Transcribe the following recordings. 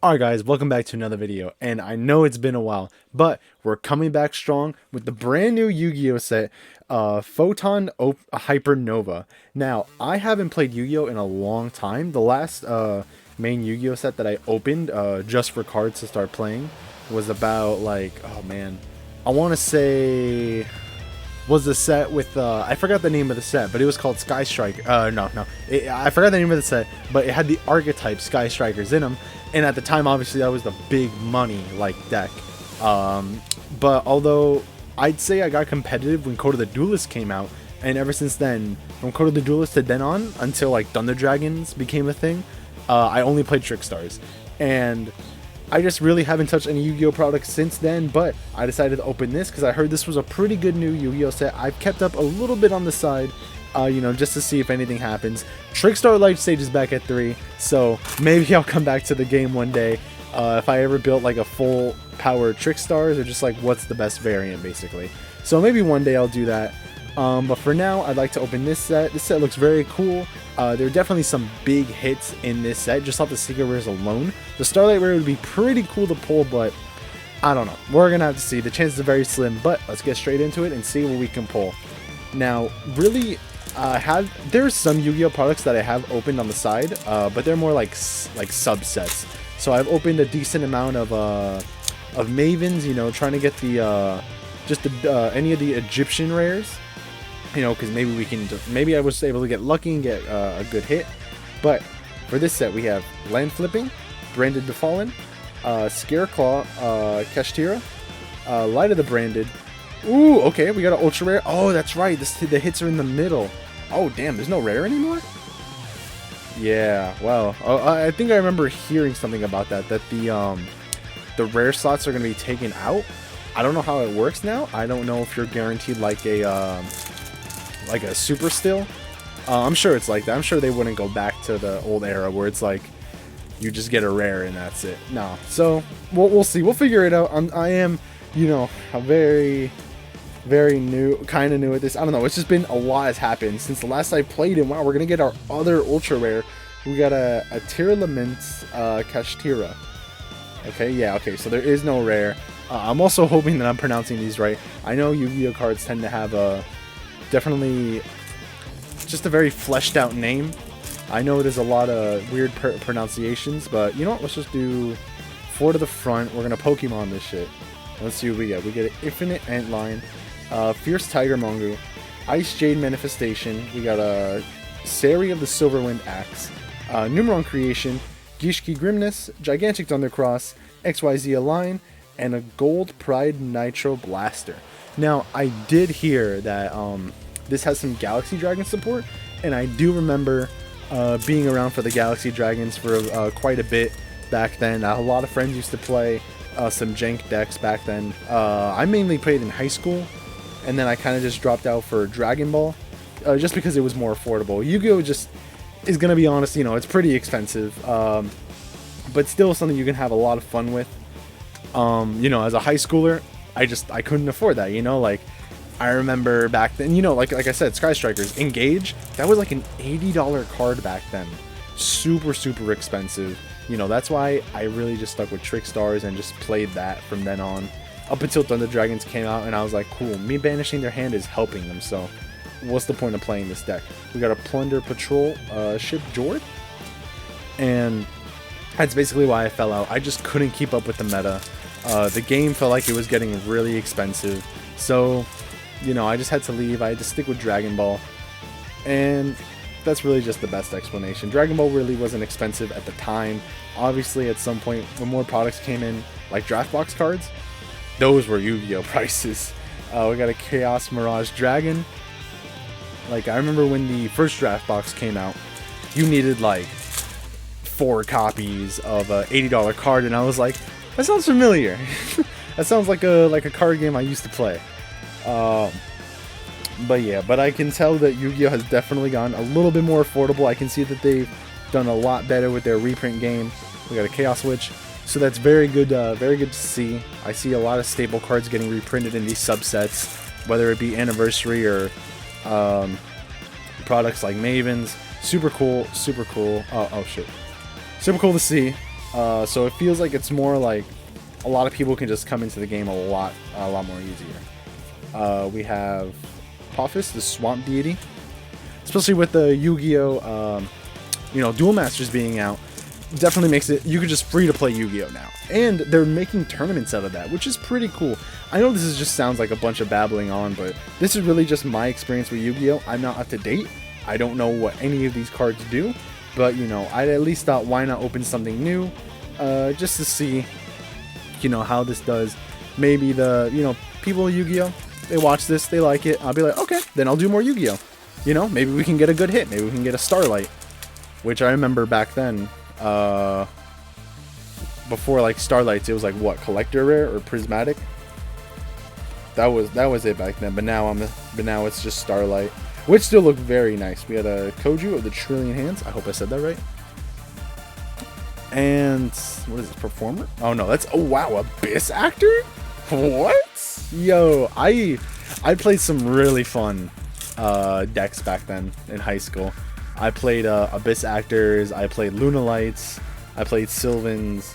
Alright guys, welcome back to another video, and I know it's been a while, but we're coming back strong with the brand new Yu-Gi-Oh set, Photon Hypernova. Now, I haven't played Yu-Gi-Oh in a long time. The last main Yu-Gi-Oh set that I opened just for cards to start playing was about like, oh man, I want to say was the set with I forgot the name of the set, but it was called Sky Strike. I forgot the name of the set, but it had the archetype Sky Strikers in them. And at the time, obviously, that was the big money like deck. But although I'd say I got competitive when Code of the Duelist came out, and ever since then, from Code of the Duelist to then on, until like Thunder Dragons became a thing, I only played Trick Stars. And I just really haven't touched any Yu-Gi-Oh products since then, but I decided to open this because I heard this was a pretty good new Yu-Gi-Oh set. I've kept up a little bit on the side, just to see if anything happens. Trickstar Life Stage is back at 3, so maybe I'll come back to the game one day if I ever built like a full power Trickstars, or just like what's the best variant basically. So maybe one day I'll do that. But for now, I'd like to open this set. This set looks very cool. There are definitely some big hits in this set, just off the Secret Rares alone. The Starlight Rare would be pretty cool to pull, but I don't know. We're going to have to see. The chances are very slim, but let's get straight into it and see what we can pull. Now, really, there's some Yu-Gi-Oh products that I have opened on the side, but they're more like subsets. So I've opened a decent amount of Mavens, trying to get the any of the Egyptian rares. Because maybe I was able to get lucky and get a good hit. But for this set, we have Land Flipping, Branded Befallen, Scareclaw, Kashtira, Light of the Branded. Ooh, okay, we got an Ultra Rare. Oh, that's right, the hits are in the middle. Oh, damn, there's no rare anymore? Yeah, well, I think I remember hearing something about that the rare slots are going to be taken out. I don't know how it works now. I don't know if you're guaranteed like a super still. I'm sure it's like that. I'm sure they wouldn't go back to the old era where it's like you just get a rare and that's it. No. So we'll see. We'll figure it out. I am, a very kind of new at this. I don't know. It's just been a lot has happened since the last I played. And wow, we're gonna get our other ultra rare. We got a Laments Kashtira. Okay, yeah, okay. So there is no rare. I'm also hoping that I'm pronouncing these right. I know Yu-Gi-Oh cards tend to have definitely just a very fleshed out name. I know there's a lot of weird pronunciations, but you know what? Let's just do 4 to the front. We're gonna Pokemon this shit. Let's see what we get. We get an Infinite Antline, Fierce Tiger Mongu, Ice Jade Manifestation. We got a Sari of the Silverwind Axe, Numeron Creation, Gishki Grimness, Gigantic Thundercross, XYZ Align, and a Gold Pride Nitro Blaster. Now, I did hear that this has some Galaxy Dragon support, and I do remember being around for the Galaxy Dragons for quite a bit back then. A lot of friends used to play some jank decks back then. I mainly played in high school, and then I kind of just dropped out for Dragon Ball, just because it was more affordable. Yu-Gi-Oh just is going to be honest, it's pretty expensive, but still something you can have a lot of fun with. As a high schooler, I couldn't afford that, like I remember back then, like I said, Sky Strikers, Engage, that was like an $80 card back then. Super expensive. That's why I really just stuck with Trick Stars and just played that from then on, up until Thunder Dragons came out, and I was like, cool, me banishing their hand is helping them, so what's the point of playing this deck? We got a Plunder Patrol ship Jord, and that's basically why I fell out. I just couldn't keep up with the meta. The game felt like it was getting really expensive, so I just had to leave. I had to stick with Dragon Ball, and that's really just the best explanation. Dragon Ball really wasn't expensive at the time. Obviously, at some point, when more products came in, like draft box cards, those were Yu-Gi-Oh prices. We got a Chaos Mirage Dragon. Like, I remember when the first draft box came out, you needed like 4 copies of a $80 card, and I was like, that sounds familiar. That sounds like a card game I used to play. But I can tell that Yu-Gi-Oh has definitely gone a little bit more affordable. I can see that they've done a lot better with their reprint game. We got a Chaos Witch, so that's very good to see. I see a lot of staple cards getting reprinted in these subsets, whether it be Anniversary or products like Mavens. Super cool. Oh shit. Super cool to see. So it feels like it's more like a lot of people can just come into the game a lot more easier. We have Pophis, the swamp deity, especially with the Yu-Gi-Oh, Duel Masters being out. Definitely makes it, you could just free to play Yu-Gi-Oh now, and they're making tournaments out of that, which is pretty cool. I know this is just sounds like a bunch of babbling on, but this is really just my experience with Yu-Gi-Oh. I'm not up to date. I don't know what any of these cards do, but I at least thought, why not open something new, just to see how this does. Maybe the people of Yu-Gi-Oh, they watch this, they like it, I'll be like, okay, then I'll do more Yu-Gi-Oh. Maybe we can get a good hit, maybe we can get a Starlight, which I remember back then. Before like Starlights, it was like what, collector rare or prismatic. That was it back then. But now it's just Starlight, which still looked very nice. We had a Koju of the Trillion Hands. I hope I said that right. And what is this, performer? Oh no, oh wow, Abyss Actor. What? Yo, I played some really fun decks back then in high school. I played Abyss Actors, I played Lunalights, I played Sylvans,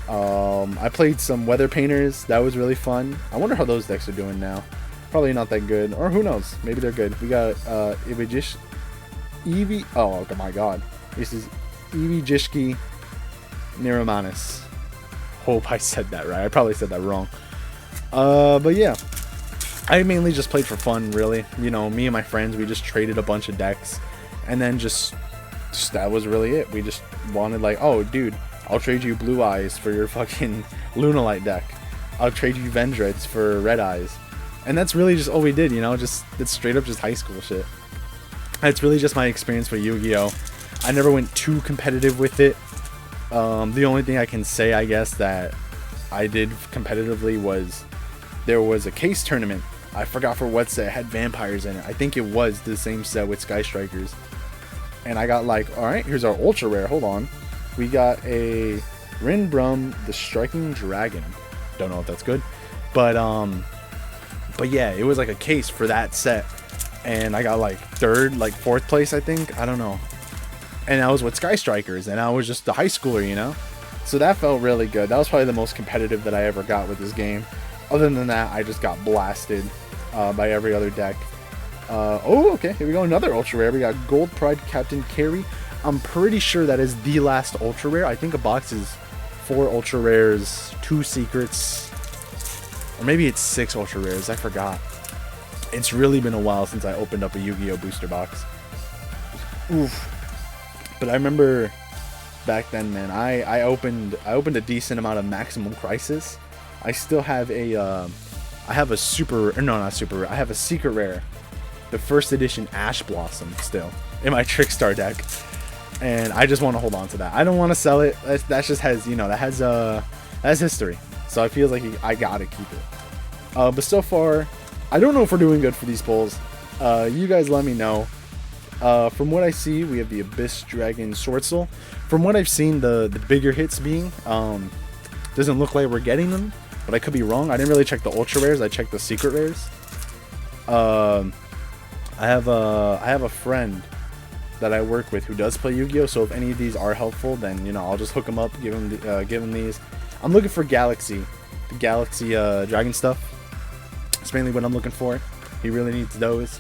I played some Weather Painters. That was really fun. I wonder how those decks are doing now. Probably not that good, or who knows, maybe they're good. We got Eevee, oh my god, this is Eevee Jishki Niromanis. Hope I said that right. I probably said that wrong. But yeah, I mainly just played for fun, really. Me and my friends, we just traded a bunch of decks. And then just that was really it. We just wanted like, oh dude, I'll trade you Blue Eyes for your fucking Lunalight deck. I'll trade you Vendreads for Red Eyes. And that's really just all we did, just it's straight up just high school shit. That's really just my experience with Yu-Gi-Oh. I never went too competitive with it. The only thing I can say, I guess, that I did competitively was there was a case tournament. I forgot for what set, it had vampires in it. I think it was the same set with Sky Strikers. And I got like, alright, here's our ultra rare. Hold on. We got a Rinbrum, the Striking Dragon. Don't know if that's good. But yeah, it was like a case for that set. And I got like fourth place, I think. I don't know. And I was with Sky Strikers, and I was just a high schooler, So that felt really good. That was probably the most competitive that I ever got with this game. Other than that, I just got blasted by every other deck. Okay, here we go, another ultra rare. We got Gold Pride Captain Carry. I'm pretty sure that is the last ultra rare. I think a box is 4 ultra rares, 2 secrets, or maybe it's 6 ultra rares. I forgot. It's really been a while since I opened up a Yu-Gi-Oh booster box. Oof. But I remember back then, man, I opened a decent amount of Maximum Crisis. I still have I have a I have a secret rare, the first edition Ash Blossom still in my Trickstar deck, and I just want to hold on to that. I don't want to sell it. That just has, that has history, so I feel like I gotta keep it. But so far, I don't know if we're doing good for these pulls. You guys let me know. From what I see, we have the Abyss Dragon Swordsoul. From what I've seen, the bigger hits being, doesn't look like we're getting them, but I could be wrong. I didn't really check the ultra rares. I checked the secret rares. I have a friend that I work with who does play Yu-Gi-Oh. So if any of these are helpful, then I'll just hook him up, give him these. I'm looking for the Galaxy Dragon stuff. That's mainly what I'm looking for. He really needs those.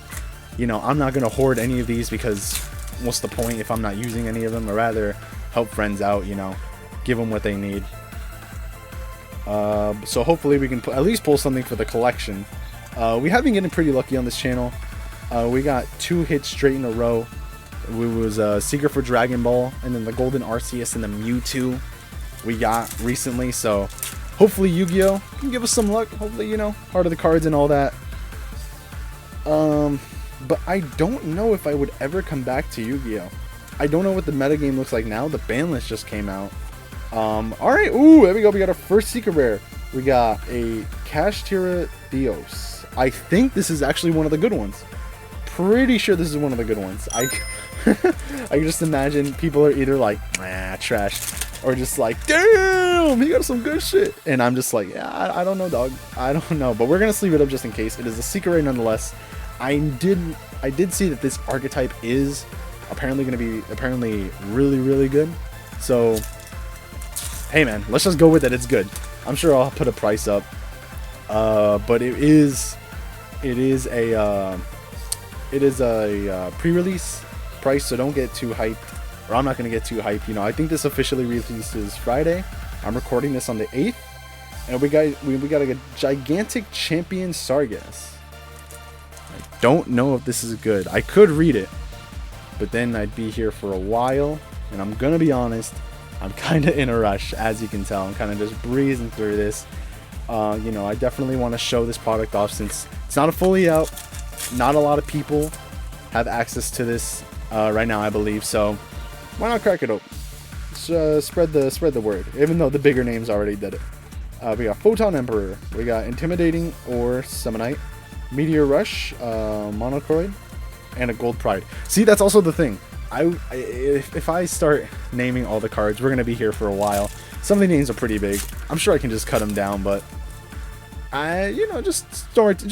I'm not gonna hoard any of these because what's the point if I'm not using any of them? I'd rather help friends out, give them what they need. So hopefully we can at least pull something for the collection. We have been getting pretty lucky on this channel. We got 2 hits straight in a row. It was Seeker for Dragon Ball, and then the Golden Arceus and the Mewtwo we got recently. So hopefully Yu-Gi-Oh can give us some luck. Hopefully, Heart of the Cards and all that. But I don't know if I would ever come back to Yu-Gi-Oh. I don't know what the metagame looks like now. The ban list just came out. Alright, ooh, there we go. We got our first secret rare. We got a Kashtira Theos. I think this is actually one of the good ones. Pretty sure this is one of the good ones. I can just imagine people are either like, nah, trash, or just like, damn, he got some good shit. And I'm just like, yeah, I don't know, dog. I don't know. But we're going to sleeve it up just in case. It is a secret rare nonetheless. I did see that this archetype is apparently going to be really, really good. So hey man, let's just go with it. It's good. I'm sure I'll put a price up. But it is a pre-release price, so don't get too hyped, or I'm not gonna get too hyped. You know, I think this officially releases Friday. I'm recording this on the 8th, and we got a gigantic champion Sargass. I don't know if this is good. I could read it, but then I'd be here for a while, and I'm gonna be honest, I'm kind of in a rush, as you can tell. I'm kind of just breezing through this. You know, I definitely want to show this product off since it's not a fully out. Not a lot of people have access to this right now, I believe. So why not crack it open? Spread the word. Even though the bigger names already did it. We got Photon Emperor. We got Intimidating or Summonite, Meteor Rush, Monocroid, and a Gold Pride. See, that's also the thing. If I start naming all the cards, we're gonna be here for a while. Some of the names are pretty big. I'm sure I can just cut them down, but you know, just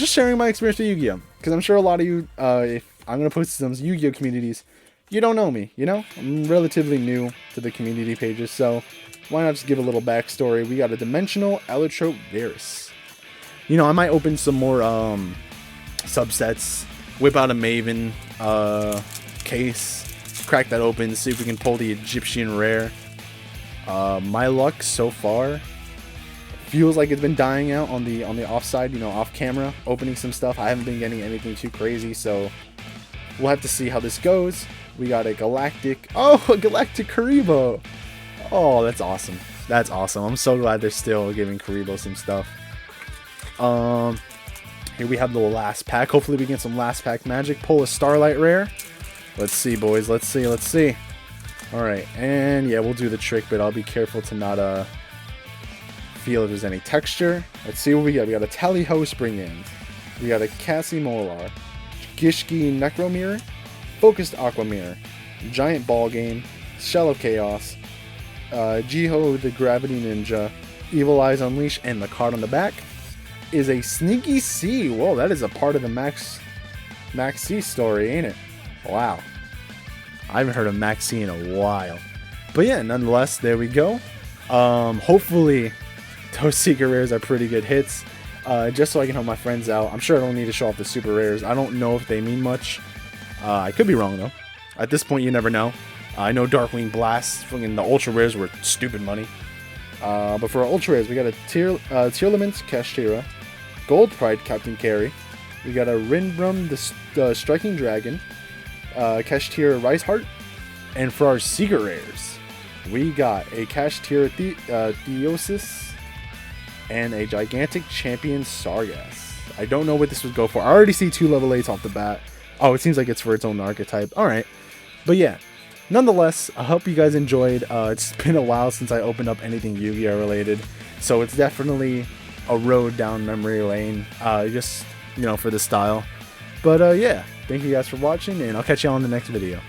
sharing my experience with Yu-Gi-Oh! Because I'm sure a lot of you, if I'm gonna post some Yu-Gi-Oh! Communities, you don't know me. You know, I'm relatively new to the community pages, so why not just give a little backstory? We got a Dimensional Electrope Varus. You know, I might open some more subsets, whip out a Maven case, crack that open, see if we can pull the Egyptian rare. My luck so far feels like it's been dying out on the offside, you know, off camera, opening some stuff. I haven't been getting anything too crazy, so we'll have to see how this goes. We got a Galactic Karibo. Oh, that's awesome. That's awesome. I'm so glad they're still giving Karibo some stuff. Here we have the last pack. Hopefully we get some last pack magic. Pull a Starlight rare. Let's see, boys. Let's see. Alright, and yeah, we'll do the trick, but I'll be careful to not feel if there's any texture. Let's see what we got. We got a Tally-Ho Spring-End. We got a Cassie Molar, Gishki Necromirror, Focused Aqua Mirror, Giant Ball Game, Shell of Chaos, YuGiOh the Gravity Ninja, Evil Eyes Unleash, and the card on the back is a Sneaky C. Whoa, that is a part of the Max C story, ain't it? Wow. I haven't heard of Max C in a while. But yeah, nonetheless, there we go. Hopefully, those secret rares are pretty good hits. Just so I can help my friends out. I'm sure I don't need to show off the super rares. I don't know if they mean much. I could be wrong, though. At this point, you never know. I know Darkwing Blast, fucking the ultra rares were stupid money. But for our ultra rares, we got a Tearlaments Kashtira, Gold Pride Captain Carey. We got a Rinbrum the Striking Dragon, Kashtira Rise Heart. And for our secret rares, we got a Kashtira Theosis and a Gigantic Champion Sargass. I don't know what this would go for. I already see 2 level 8s off the bat. Oh, it seems like it's for its own archetype. Alright. But yeah. Nonetheless, I hope you guys enjoyed. It's been a while since I opened up anything Yu-Gi-Oh! Related. So it's definitely a road down memory lane. Just, you know, for the style. But yeah. Thank you guys for watching, and I'll catch you on the next video.